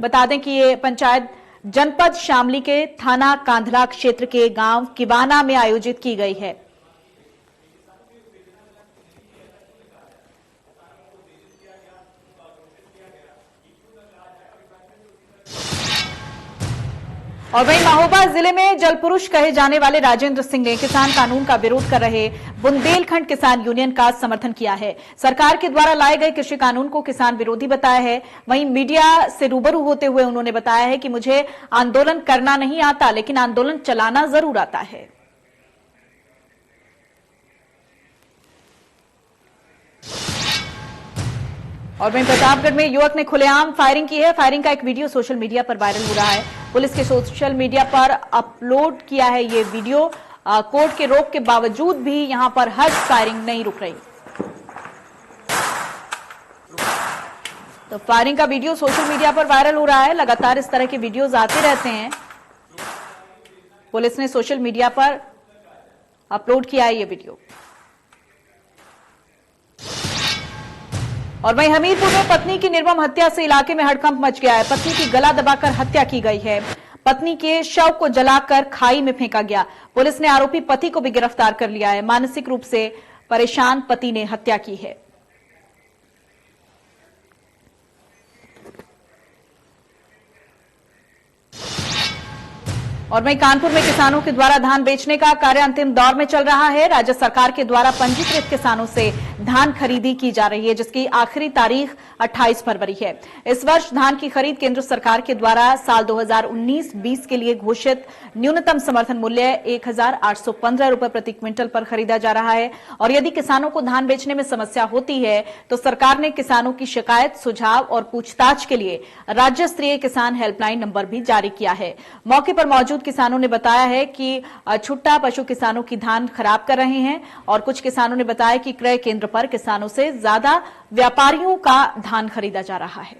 बता दें कि ये पंचायत जनपद शामली के थाना कांधला क्षेत्र के गांव किवाना में आयोजित की गई है। और वहीं महोबा जिले में जलपुरुष कहे जाने वाले राजेंद्र सिंह ने किसान कानून का विरोध कर रहे बुंदेलखंड किसान यूनियन का समर्थन किया है। सरकार के द्वारा लाए गए कृषि कानून को किसान विरोधी बताया है। वहीं मीडिया से रूबरू होते हुए उन्होंने बताया है कि मुझे आंदोलन करना नहीं आता, लेकिन आंदोलन चलाना जरूर आता है। और वहीं प्रतापगढ़ में युवक ने खुलेआम फायरिंग की है। फायरिंग का एक वीडियो सोशल मीडिया पर वायरल हो रहा है। पुलिस के सोशल मीडिया पर अपलोड किया है ये वीडियो। कोर्ट के रोक के बावजूद भी यहां पर हर फायरिंग नहीं रुक रही। तो फायरिंग का वीडियो सोशल मीडिया पर वायरल हो रहा है। लगातार इस तरह के वीडियोज आते रहते हैं। पुलिस ने सोशल मीडिया पर अपलोड किया है ये वीडियो। और वहीं हमीरपुर में पत्नी की निर्मम हत्या से इलाके में हड़कंप मच गया है। पत्नी की गला दबाकर हत्या की गई है। पत्नी के शव को जलाकर खाई में फेंका गया। पुलिस ने आरोपी पति को भी गिरफ्तार कर लिया है। मानसिक रूप से परेशान पति ने हत्या की है। और वहीं कानपुर में किसानों के द्वारा धान बेचने का कार्य अंतिम दौर में चल रहा है। राज्य सरकार के द्वारा पंजीकृत किसानों से धान खरीदी की जा रही है, जिसकी आखिरी तारीख 28 फरवरी है। इस वर्ष धान की खरीद केंद्र सरकार के द्वारा साल 2019-20 के लिए घोषित न्यूनतम समर्थन मूल्य 1815 रुपए प्रति क्विंटल पर खरीदा जा रहा है। और यदि किसानों को धान बेचने में समस्या होती है तो सरकार ने किसानों की शिकायत, सुझाव और पूछताछ के लिए राज्य स्तरीय किसान हेल्पलाइन नंबर भी जारी किया है। मौके पर मौजूद किसानों ने बताया है कि छुट्टा पशु किसानों की धान खराब कर रहे हैं। और कुछ किसानों ने बताया कि क्रय केंद्र पर किसानों से ज्यादा व्यापारियों का धान खरीदा जा रहा है।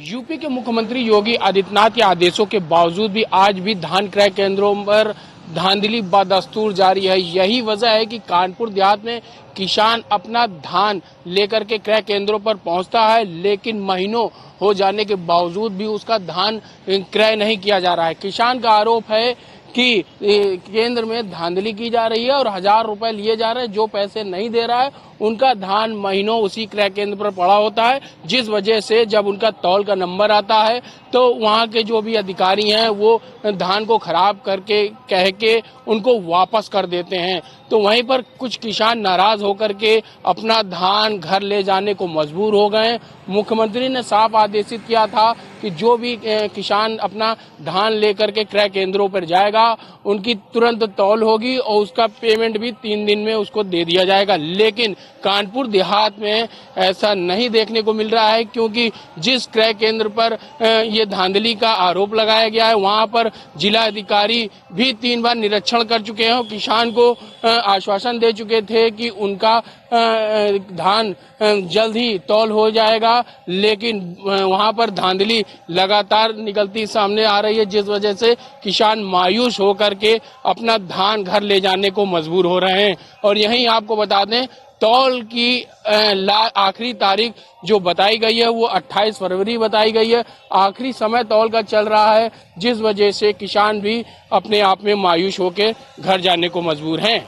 यूपी के मुख्यमंत्री योगी आदित्यनाथ के आदेशों के बावजूद भी आज भी धान क्रय केंद्रों पर धांधली बदस्तूर जारी है। यही वजह है कि कानपुर देहात में किसान अपना धान लेकर के क्रय केंद्रों पर पहुंचता है, लेकिन महीनों हो जाने के बावजूद भी उसका धान क्रय नहीं किया जा रहा है। किसान का आरोप है कि केंद्र में धांधली की जा रही है और 1000 रुपए लिए जा रहे हैं। जो पैसे नहीं दे रहा है उनका धान महीनों उसी क्रय केंद्र पर पड़ा होता है, जिस वजह से जब उनका तौल का नंबर आता है तो वहां के जो भी अधिकारी हैं वो धान को खराब करके कह के उनको वापस कर देते हैं। तो वहीं पर कुछ किसान नाराज होकर के अपना धान घर ले जाने को मजबूर हो गए। मुख्यमंत्री ने साफ आदेशित किया था कि जो भी किसान अपना धान लेकर के क्रय केंद्रों पर जाएगा उनकी तुरंत तौल होगी और उसका पेमेंट भी 3 दिन में उसको दे दिया जाएगा। लेकिन कानपुर देहात में ऐसा नहीं देखने को मिल रहा है, क्योंकि जिस क्रय केंद्र पर ये धांधली का आरोप लगाया गया है वहां पर जिला अधिकारी भी 3 बार निरीक्षण कर चुके हैं और किसान को आश्वासन दे चुके थे कि उनका धान जल्द ही तौल हो जाएगा। लेकिन वहां पर धांधली लगातार निकलती सामने आ रही है, जिस वजह से किसान मायूस होकर के अपना धान घर ले जाने को मजबूर हो रहे हैं। और यहीं आपको बता दें, तौल की आखिरी तारीख जो बताई गई है वो 28 फरवरी बताई गई है। आखिरी समय तौल का चल रहा है, जिस वजह से किसान भी अपने आप में मायूस होकर घर जाने को मजबूर हैं।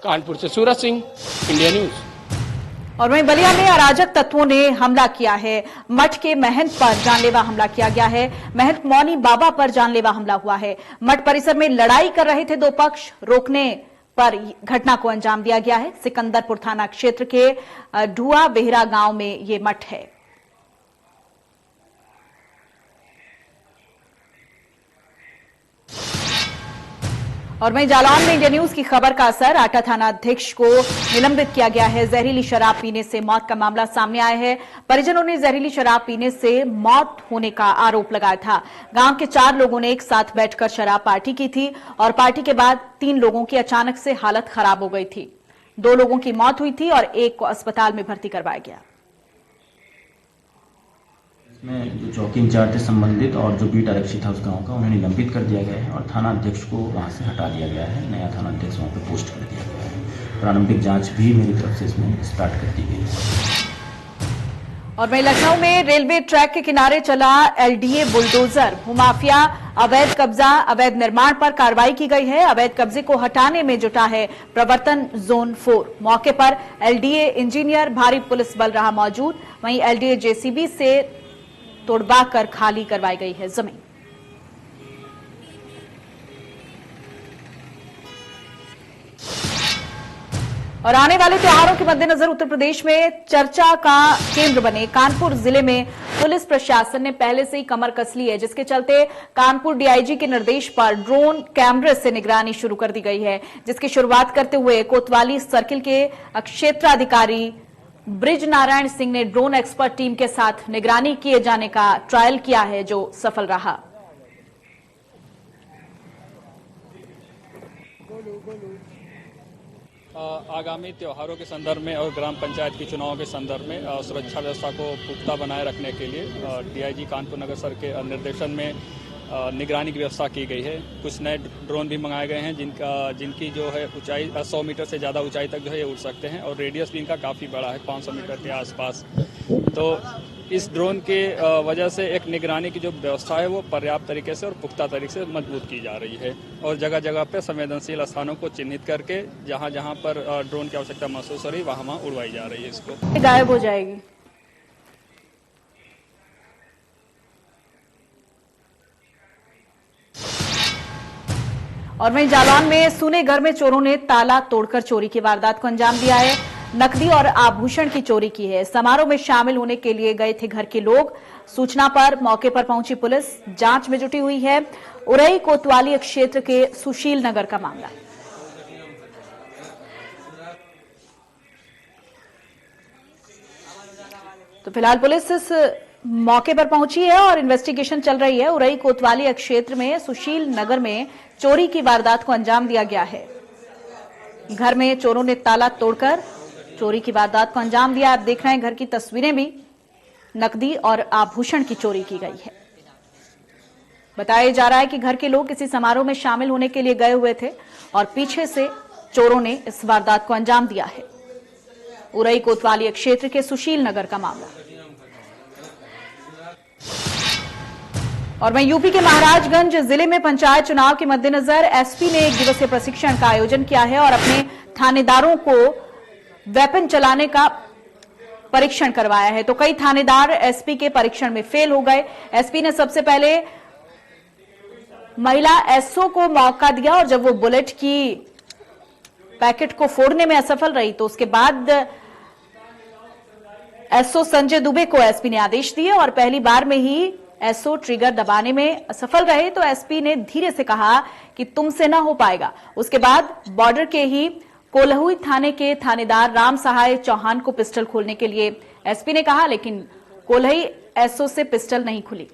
कानपुर से सूरज सिंह, इंडिया न्यूज। और वहीं बलिया में अराजक तत्वों ने हमला किया है। मठ के महंत पर जानलेवा हमला किया गया है। महंत मौनी बाबा पर जानलेवा हमला हुआ है। मठ परिसर में लड़ाई कर रहे थे दो पक्ष, रोकने पर घटना को अंजाम दिया गया है। सिकंदरपुर थाना क्षेत्र के ढुआ बेहरा गांव में ये मठ है। और वहीं जालौन में इंडिया न्यूज की खबर का असर, आटा थाना अध्यक्ष को निलंबित किया गया है। जहरीली शराब पीने से मौत का मामला सामने आया है। परिजनों ने जहरीली शराब पीने से मौत होने का आरोप लगाया था। गांव के 4 लोगों ने एक साथ बैठकर शराब पार्टी की थी और पार्टी के बाद 3 लोगों की अचानक से हालत खराब हो गई थी। 2 लोगों की मौत हुई थी और एक को अस्पताल में भर्ती करवाया गया। में जो चौकी इंचार्ज थे संबंधित और जो बीट आरक्षी था उस गांव का, उन्हें निलंबित कर दिया गया है और थाना अध्यक्ष को वहां से हटा दिया गया है। नया थाना अध्यक्ष वहां पे पोस्ट कर दिया गया है। प्रारंभिक जांच भी मेरी तरफ से इसमें स्टार्ट कर दी गई है। और वहीं लखनऊ में रेलवे ट्रैक के किनारे चला एलडीए बुलडोजर। भूमाफिया अवैध कब्जा, अवैध निर्माण पर कार्रवाई की गई है। अवैध कब्जे को हटाने में जुटा है प्रवर्तन जोन 4। मौके पर एलडीए इंजीनियर, भारी पुलिस बल रहा मौजूद। वहीं एलडीए जेसीबी से तोड़वाकर खाली करवाई गई है जमीन। और आने वाले त्योहारों के मद्देनजर उत्तर प्रदेश में चर्चा का केंद्र बने कानपुर जिले में पुलिस प्रशासन ने पहले से ही कमर कस ली है, जिसके चलते कानपुर डीआईजी के निर्देश पर ड्रोन कैमरे से निगरानी शुरू कर दी गई है, जिसकी शुरुआत करते हुए कोतवाली सर्किल के क्षेत्राधिकारी ब्रिज नारायण सिंह ने ड्रोन एक्सपर्ट टीम के साथ निगरानी किए जाने का ट्रायल किया है, जो सफल रहा। आगामी त्योहारों के संदर्भ में और ग्राम पंचायत के चुनावों के संदर्भ में सुरक्षा व्यवस्था को पुख्ता बनाए रखने के लिए डीआईजी कानपुर नगर सर के निर्देशन में निगरानी की व्यवस्था की गई है। कुछ नए ड्रोन भी मंगाए गए हैं जिनकी जो है ऊंचाई 100 मीटर से ज़्यादा ऊंचाई तक जो है ये उड़ सकते हैं और रेडियस भी इनका काफ़ी बड़ा है, 500 मीटर के आसपास। तो इस ड्रोन के वजह से एक निगरानी की जो व्यवस्था है वो पर्याप्त तरीके से और पुख्ता तरीके से मजबूत की जा रही है और जगह जगह पे संवेदनशील स्थानों को चिन्हित करके जहां जहां पर ड्रोन की आवश्यकता महसूस हो रही वहां उड़वाई जा रही है। इसको गायब हो जाएगी। और वहीं जालौन में सूने घर में चोरों ने ताला तोड़कर चोरी की वारदात को अंजाम दिया है। नकदी और आभूषण की चोरी की है। समारोह में शामिल होने के लिए गए थे घर के लोग। सूचना पर मौके पर पहुंची पुलिस जांच में जुटी हुई है। उरई कोतवाली क्षेत्र के सुशील नगर का मामला। तो फिलहाल पुलिस इस मौके पर पहुंची है और इन्वेस्टिगेशन चल रही है। उरई कोतवाली क्षेत्र में सुशील नगर में चोरी की वारदात को अंजाम दिया गया है। घर में चोरों ने ताला तोड़कर चोरी की वारदात को अंजाम दिया। आप देख रहे हैं घर की तस्वीरें भी। नकदी और आभूषण की चोरी की गई है। बताया जा रहा है कि घर के लोग किसी समारोह में शामिल होने के लिए गए हुए थे और पीछे से चोरों ने इस वारदात को अंजाम दिया है। उरई कोतवाली क्षेत्र के सुशील नगर का मामला। और वहीं यूपी के महाराजगंज जिले में पंचायत चुनाव के मद्देनजर एसपी ने एक दिवसीय प्रशिक्षण का आयोजन किया है और अपने थानेदारों को वेपन चलाने का परीक्षण करवाया है। तो कई थानेदार एसपी के परीक्षण में फेल हो गए। एसपी ने सबसे पहले महिला एसओ को मौका दिया और जब वो बुलेट की पैकेट को फोड़ने में असफल रही तो उसके बाद एसओ संजय दुबे को एसपी ने आदेश दिए और पहली बार में ही एसओ ट्रिगर दबाने में असफल रहे तो एसपी ने धीरे से कहा कि तुमसे ना हो पाएगा। उसके बाद बॉर्डर के ही कोल्हुई थाने के थानेदार राम सहाय चौहान को पिस्टल खोलने के लिए एसपी ने कहा, लेकिन कोल्हुई एसओ से पिस्टल नहीं खुली।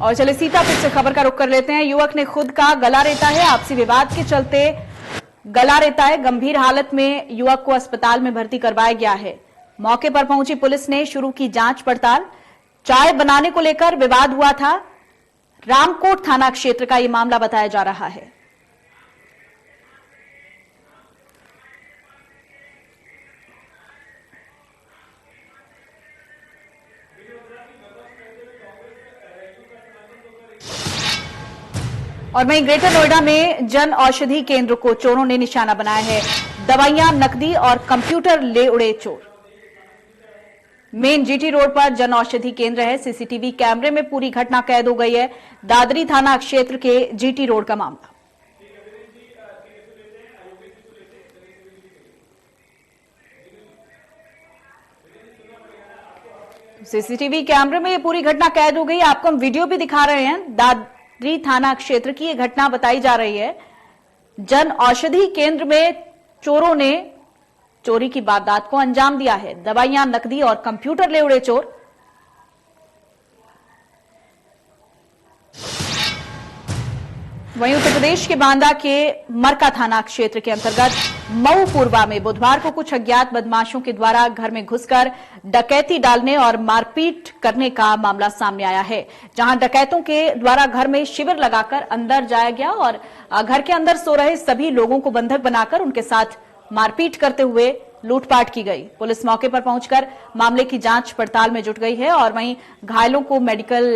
और चले सीतापुर से खबर का रुख कर लेते हैं। युवक ने खुद का गला रेता है। आपसी विवाद के चलते गला रेता है। गंभीर हालत में युवक को अस्पताल में भर्ती करवाया गया है। मौके पर पहुंची पुलिस ने शुरू की जांच पड़ताल। चाय बनाने को लेकर विवाद हुआ था। रामकोट थाना क्षेत्र का यह मामला बताया जा रहा है। और वहीं ग्रेटर नोएडा में जन औषधि केंद्र को चोरों ने निशाना बनाया है। दवाइयां, नकदी और कंप्यूटर ले उड़े चोर। मेन जीटी रोड पर जन औषधि केंद्र है। सीसीटीवी कैमरे में पूरी घटना कैद हो गई है। दादरी थाना क्षेत्र के जीटी रोड का मामला। सीसीटीवी कैमरे में ये पूरी घटना कैद हो गई। आपको हम वीडियो भी दिखा रहे हैं। दादरी थाना क्षेत्र की यह घटना बताई जा रही है। जन औषधि केंद्र में चोरों ने चोरी की वारदात को अंजाम दिया है। दवाइयां, नकदी और कंप्यूटर ले उड़े चोर। वहीं उत्तर प्रदेश के बांदा के मरका थाना क्षेत्र के अंतर्गत मऊ पूर्वा में बुधवार को कुछ अज्ञात बदमाशों के द्वारा घर में घुसकर डकैती डालने और मारपीट करने का मामला सामने आया है, जहां डकैतों के द्वारा घर में शिविर लगाकर अंदर जाया गया और घर के अंदर सो रहे सभी लोगों को बंधक बनाकर उनके साथ मारपीट करते हुए लूटपाट की गई। पुलिस मौके पर पहुंचकर मामले की जांच पड़ताल में जुट गई है और वहीं घायलों को मेडिकल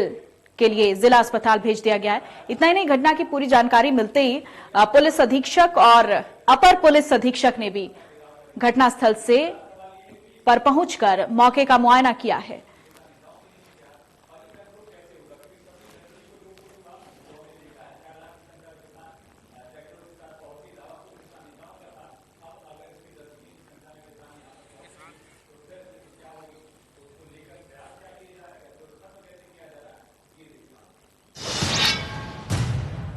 के लिए जिला अस्पताल भेज दिया गया है। इतना ही नहीं, घटना की पूरी जानकारी मिलते ही पुलिस अधीक्षक और अपर पुलिस अधीक्षक ने भी घटनास्थल से पर पहुंचकर मौके का मुआयना किया है।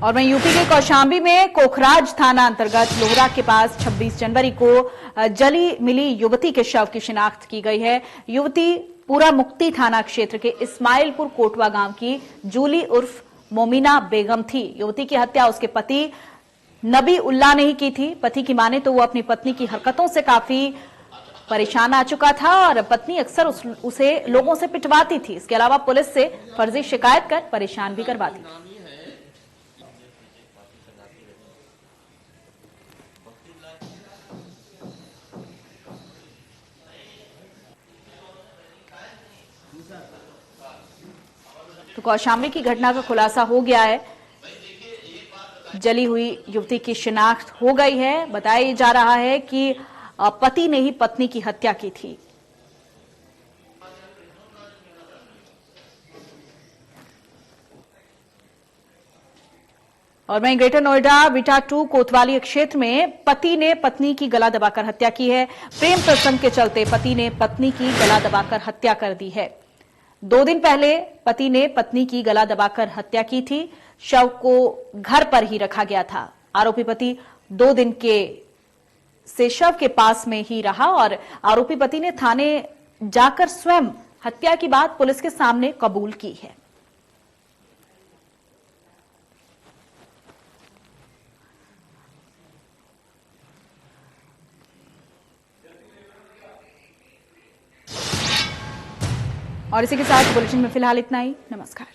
और वहीं यूपी के कौशाम्बी में कोखराज थाना अंतर्गत लोहरा के पास 26 जनवरी को जली मिली युवती के शव की शिनाख्त की गई है। युवती पूरा मुक्ति थाना क्षेत्र के इस्माइलपुर कोटवा गांव की जूली उर्फ मोमिना बेगम थी। युवती की हत्या उसके पति नबी उल्लाह ने ही की थी। पति की माने तो वो अपनी पत्नी की हरकतों से काफी परेशान आ चुका था और पत्नी अक्सर उसे लोगों से पिटवाती थी। इसके अलावा पुलिस से फर्जी शिकायत कर परेशान भी करवाती थी। तो कौशाम्बी की घटना का खुलासा हो गया है। जली हुई युवती की शिनाख्त हो गई है। बताया जा रहा है कि पति ने ही पत्नी की हत्या की थी। और वहीं ग्रेटर नोएडा बिटा 2 कोतवाली क्षेत्र में पति ने पत्नी की गला दबाकर हत्या की है। प्रेम प्रसंग के चलते पति ने पत्नी की गला दबाकर हत्या कर दी है। 2 दिन पहले पति ने पत्नी की गला दबाकर हत्या की थी। शव को घर पर ही रखा गया था। आरोपी पति 2 दिन से शव के पास में ही रहा और आरोपी पति ने थाने जाकर स्वयं हत्या की बात पुलिस के सामने कबूल की है। और इसी के साथ बुलेटिन में फिलहाल इतना ही। नमस्कार।